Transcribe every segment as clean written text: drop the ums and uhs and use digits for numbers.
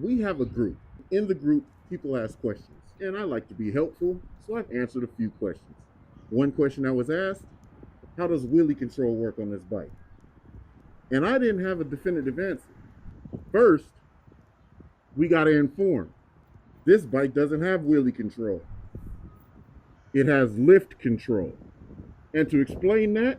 We have a group. In the group, people ask questions, and I like to be helpful, so I've answered a few questions. One question I was asked, how does wheelie control work on this bike? And I didn't have a definitive answer. First, we got to inform. This bike doesn't have wheelie control. It has lift control. And to explain that,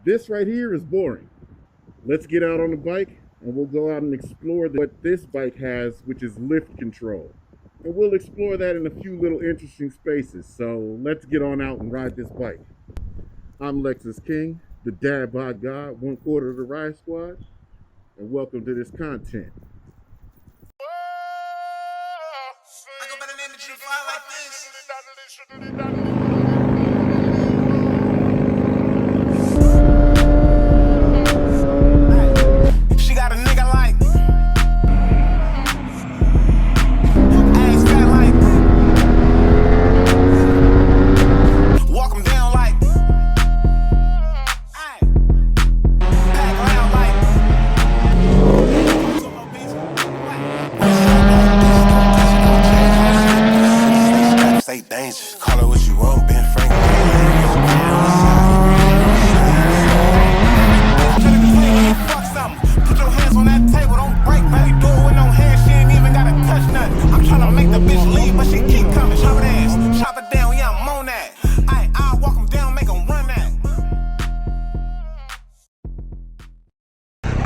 this right here is boring. Let's get out on the bike and we'll go out and explore what this bike has, which is lift control. And we'll explore that in a few little interesting spaces. So let's get on out and ride this bike. I'm Lexus King, the dad bod god, 1/4 of the Ride Squad, and welcome to this content. I go by the name of G5 like this. She got a nigga like ass fat like walk him down like pack loud like stay dangerous. Call it what you want, Ben Frank. Fuck something. Put your hands on that table, don't break, baby. Do it with no hands, she ain't even gotta touch nothing. I'm trying to make the bitch leave, but she keep coming. Chop it ass, chop it down, yeah, I'm on that. I'll walk him down, make him run that.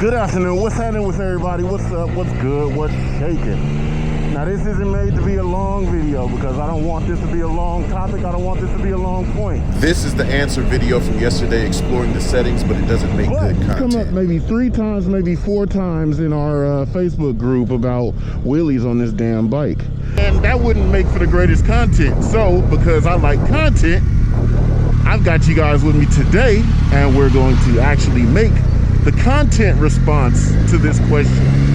Good afternoon. What's happening with everybody? What's up? What's good? What's shaking? Now, this isn't made to be a long video because I don't want this to be a long topic. I don't want this to be a long point. This is the answer video from yesterday exploring the settings, but it doesn't make good content. Come up maybe 3 times, maybe 4 times in our Facebook group about wheelies on this damn bike. And that wouldn't make for the greatest content. So, because I like content, I've got you guys with me today, and we're going to actually make the content response to this question.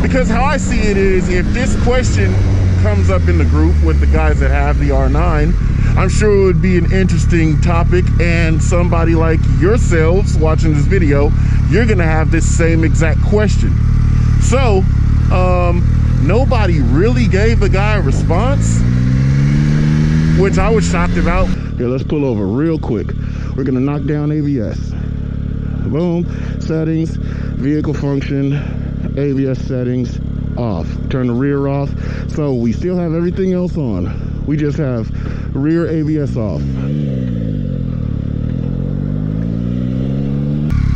Because how I see it is, if this question comes up in the group with the guys that have the R9, I'm sure it would be an interesting topic, and somebody like yourselves watching this video, you're gonna have this same exact question. So, nobody really gave the guy a response, which I was shocked about. Here, let's pull over real quick. We're gonna knock down ABS. Boom, settings, vehicle function, ABS settings off. Turn the rear off. So we still have everything else on. We just have rear ABS off.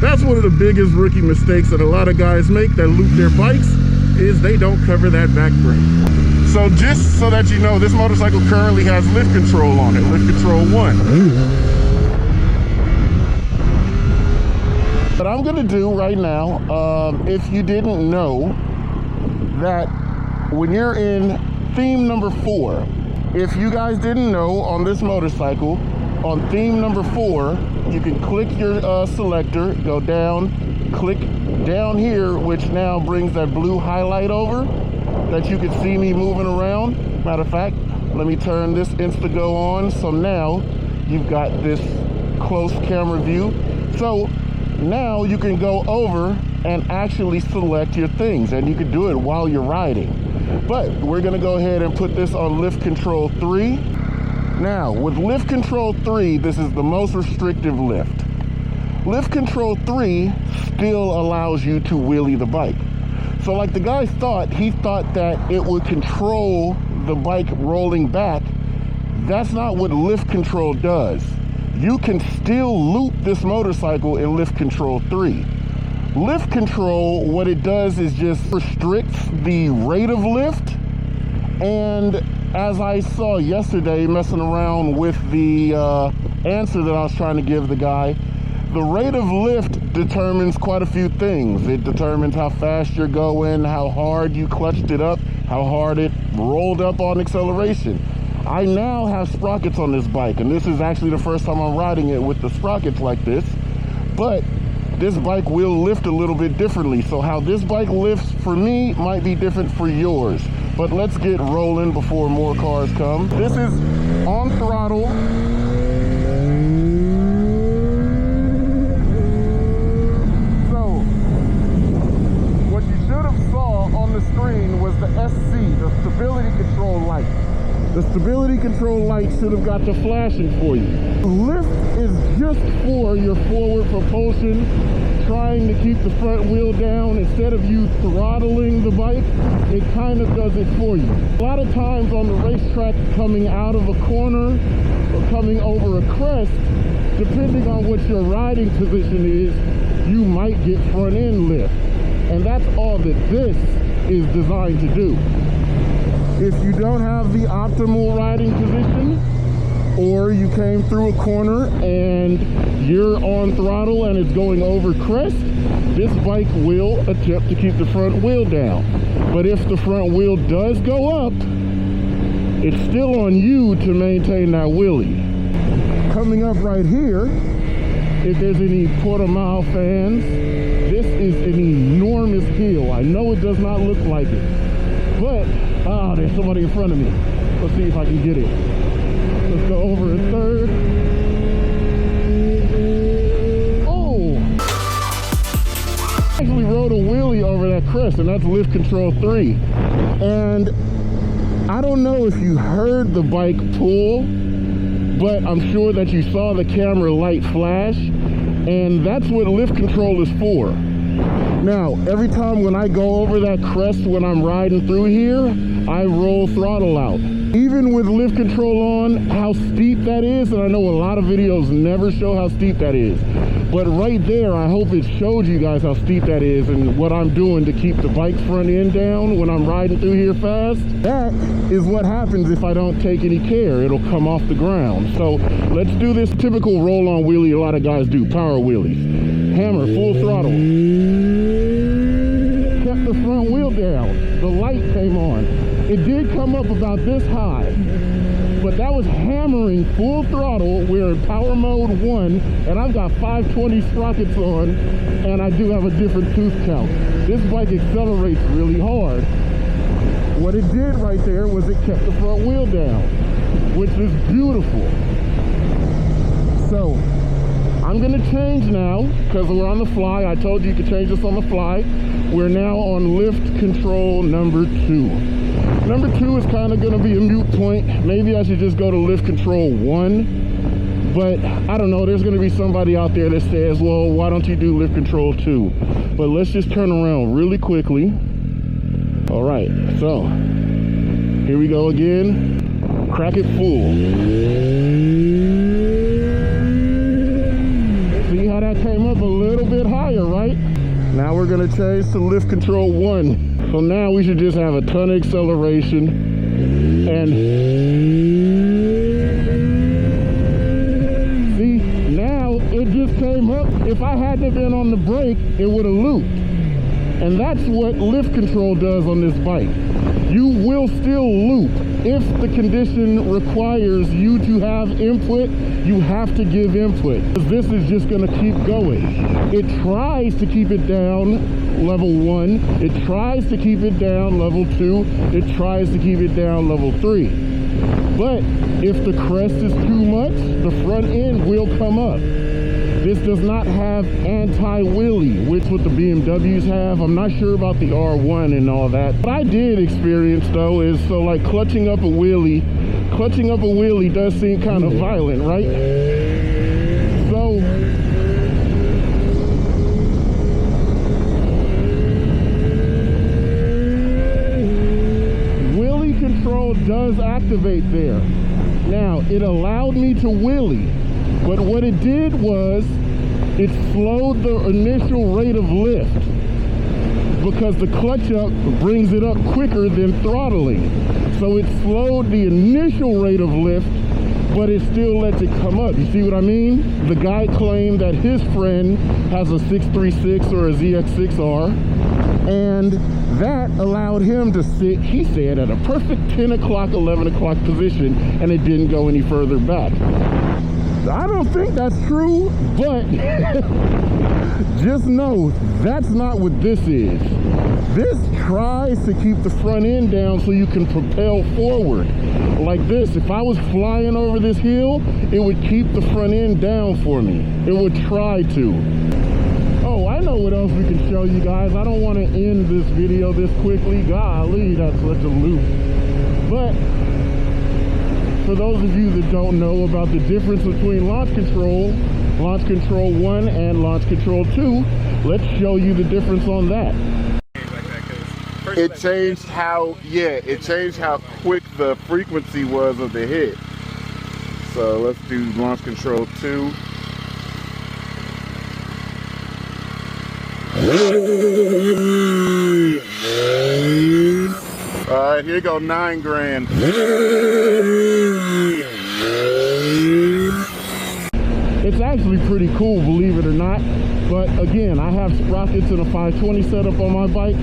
That's one of the biggest rookie mistakes that a lot of guys make that loop their bikes, is they don't cover that back brake. So just so that you know, this motorcycle currently has lift control on it, lift control 1. What I'm gonna do right now, if you didn't know, that when you're in theme number 4, if you guys didn't know, on this motorcycle, on theme number 4, you can click your selector, go down, click down here, which now brings that blue highlight over, that you can see me moving around. Matter of fact, let me turn this Instago on, so now you've got this close camera view. So now you can go over and actually select your things, and you can do it while you're riding. But we're gonna go ahead and put this on lift control 3. Now with lift control 3, this is the most restrictive lift. Lift control 3 still allows you to wheelie the bike. So like the guy thought, he thought that it would control the bike rolling back. That's not what lift control does. You can still loop this motorcycle in lift control 3. Lift control, what it does is just restricts the rate of lift. And as I saw yesterday messing around with the answer that I was trying to give the guy, the rate of lift determines quite a few things. It determines how fast you're going, how hard you clutched it up, how hard it rolled up on acceleration. I now have sprockets on this bike, and this is actually the first time I'm riding it with the sprockets like this, but this bike will lift a little bit differently. So how this bike lifts for me might be different for yours. But let's get rolling before more cars come. This is on throttle. So what you should have saw on the screen control light should have got to flashing for you. Lift is just for your forward propulsion, trying to keep the front wheel down. Instead of you throttling the bike, it kind of does it for you. A lot of times on the racetrack, coming out of a corner or coming over a crest, depending on what your riding position is, you might get front end lift. And that's all that this is designed to do. If you don't have the optimal riding position, or you came through a corner and you're on throttle and it's going over crest, this bike will attempt to keep the front wheel down. But if the front wheel does go up, it's still on you to maintain that wheelie. Coming up right here, if there's any quarter-mile fans, this is an enormous hill. I know it does not look like it, but there's somebody in front of me. Let's see if I can get it. Let's go over a third. Oh! I actually rode a wheelie over that crest, and that's lift control 3. And I don't know if you heard the bike pull, but I'm sure that you saw the camera light flash, and that's what lift control is for. Now, every time when I go over that crest when I'm riding through here, I roll throttle out. Even with lift control on, how steep that is, and I know a lot of videos never show how steep that is, but right there, I hope it showed you guys how steep that is and what I'm doing to keep the bike front end down when I'm riding through here fast. That is what happens if I don't take any care. It'll come off the ground. So let's do this typical roll-on wheelie a lot of guys do, power wheelies. Hammer, full throttle. Kept the front wheel down. The light came on. It did come up about this high, but that was hammering full throttle. We're in power mode 1, and I've got 520 sprockets on, and I do have a different tooth count. This bike accelerates really hard. What it did right there was it kept the front wheel down, which is beautiful. So I'm gonna change now, because we're on the fly. I told you you could change this on the fly. We're now on lift control number 2. Number 2 is kind of going to be a moot point. Maybe I should just go to lift control 1. But I don't know. There's going to be somebody out there that says, well, why don't you do lift control 2? But let's just turn around really quickly. All right. So here we go again. Crack it full. See how that came up a little bit higher, right? Now we're going to change to lift control 1. So now we should just have a ton of acceleration, and see, now it just came up. If I hadn't have been on the brake, it would have looped. And that's what lift control does on this bike. You will still loop. If the condition requires you to have input, you have to give input. This is just gonna keep going. It tries to keep it down level 1. It tries to keep it down level 2. It tries to keep it down level 3. But if the crest is too much, the front end will come up. This does not have anti-wheelie, which what the BMWs have. I'm not sure about the R1 and all that. What I did experience though is, so like clutching up a wheelie does seem kind of violent, right? So wheelie control does activate there. Now, it allowed me to wheelie. But what it did was, it slowed the initial rate of lift because the clutch up brings it up quicker than throttling. So it slowed the initial rate of lift, but it still lets it come up. You see what I mean? The guy claimed that his friend has a 636 or a ZX6R, and that allowed him to sit, he said, at a perfect 10 o'clock, 11 o'clock position, and it didn't go any further back. I don't think that's true, but just know that's not what this is. This tries to keep the front end down so you can propel forward. Like this, if I was flying over this hill, it would keep the front end down for me. It would try to. Oh, I know what else we can show you guys. I don't want to end this video this quickly. Golly, that's such a loop. But for those of you that don't know about the difference between Launch Control 1 and Launch Control 2, let's show you the difference on that. It changed how, it changed how quick the frequency was of the hit. So let's do Launch Control 2. All right, here you go, 9 grand. It's actually pretty cool, believe it or not. But again, I have sprockets and a 520 setup on my bike.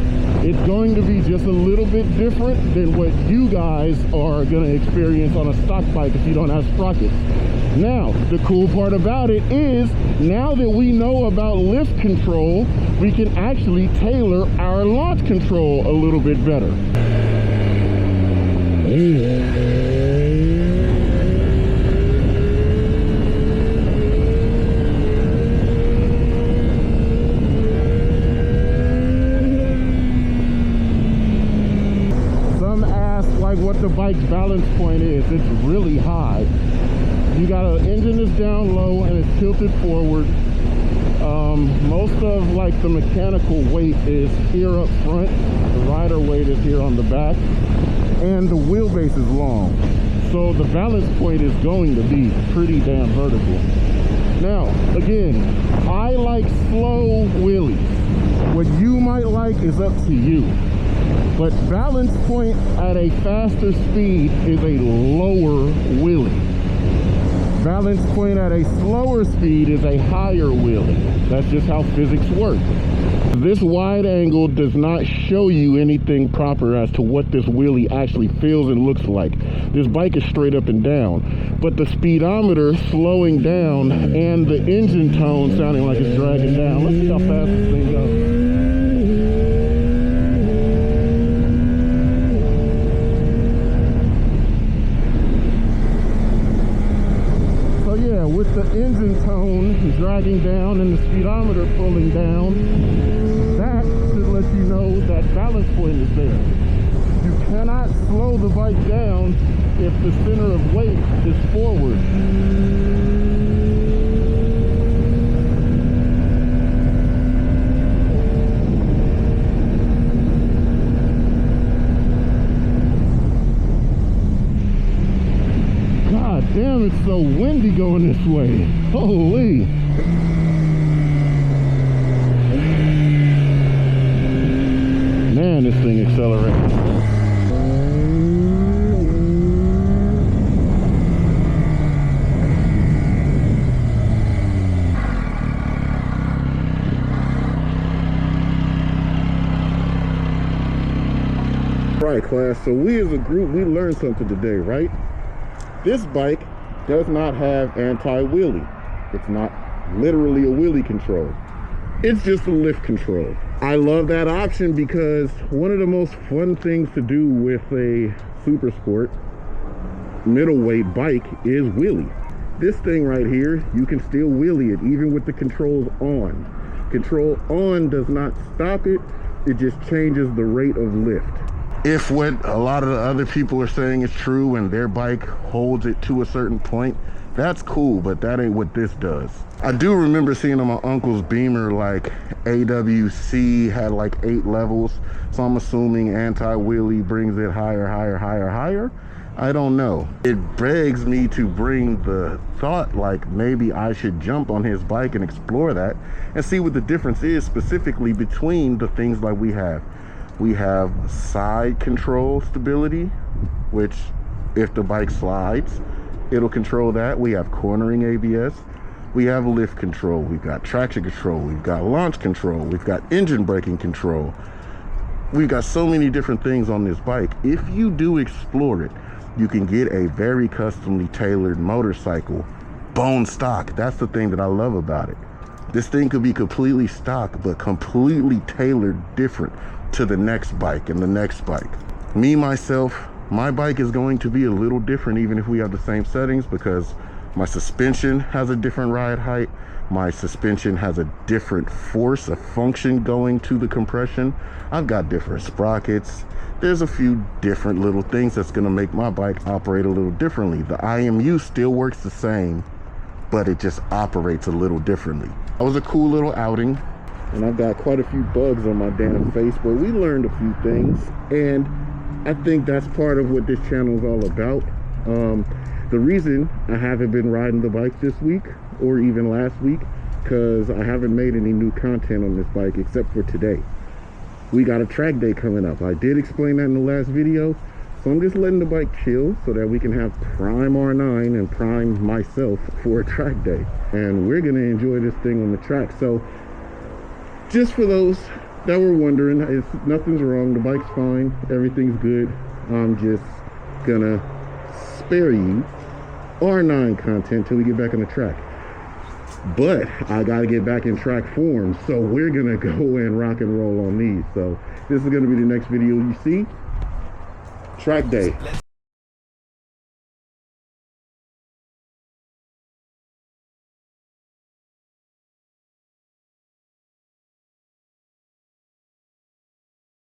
It's going to be just a little bit different than what you guys are going to experience on a stock bike if you don't have sprockets. Now, the cool part about it is, now that we know about lift control, we can actually tailor our launch control a little bit better. What the bike's balance point is. It's really high. You got an engine that's down low and it's tilted forward. Most of like the mechanical weight is here up front. The rider weight is here on the back, and the wheelbase is long, so the balance point is going to be pretty damn vertical. Now again, I like slow wheelies. What you might like is up to you. But balance point at a faster speed is a lower wheelie. Balance point at a slower speed is a higher wheelie. That's just how physics work. This wide angle does not show you anything proper as to what this wheelie actually feels and looks like. This bike is straight up and down, but the speedometer slowing down and the engine tone sounding like it's dragging down. Let's see how fast this thing goes. With the engine tone dragging down and the speedometer pulling down, that should let you know that balance point is there. You cannot slow the bike down if the center of weight is forward. Damn, it's so windy going this way. Holy. Man, this thing accelerates. Right, class, so we as a group, we learned something today, right? This bike does not have anti-wheelie. It's not literally a wheelie control. It's just a lift control. I love that option because one of the most fun things to do with a super sport middleweight bike is wheelie. This thing right here, you can still wheelie it even with the controls on. Control on does not stop it, it just changes the rate of lift. If what a lot of the other people are saying is true and their bike holds it to a certain point, that's cool, but that ain't what this does. I do remember seeing on my uncle's Beamer, like AWC had like 8 levels, so I'm assuming anti-wheelie brings it higher, higher, higher, higher. I don't know. It begs me to bring the thought like maybe I should jump on his bike and explore that and see what the difference is specifically between the things like we have. We have side control stability, which if the bike slides, it'll control that. We have cornering ABS. We have lift control. We've got traction control. We've got launch control. We've got engine braking control. We've got so many different things on this bike. If you do explore it, you can get a very customly tailored motorcycle, bone stock. That's the thing that I love about it. This thing could be completely stock, but completely tailored different to the next bike and the next bike. Me, myself, my bike is going to be a little different even if we have the same settings because my suspension has a different ride height. My suspension has a different force, a function going to the compression. I've got different sprockets, there's a few different little things that's gonna make my bike operate a little differently. The IMU still works the same, but it just operates a little differently. That was a cool little outing, and I've got quite a few bugs on my damn face, but we learned a few things, and I think that's part of what this channel is all about. The reason I haven't been riding the bike this week or even last week, because I haven't made any new content on this bike except for today. We got a track day coming up. I did explain that in the last video, so I'm just letting the bike chill so that we can have prime R9 and prime myself for a track day, and we're gonna enjoy this thing on the track. So just for those that were wondering, nothing's wrong, the bike's fine, everything's good. I'm just gonna spare you R9 content till we get back on the track. But I gotta get back in track form, so we're gonna go and rock and roll on these. So this is gonna be the next video you see. Track day.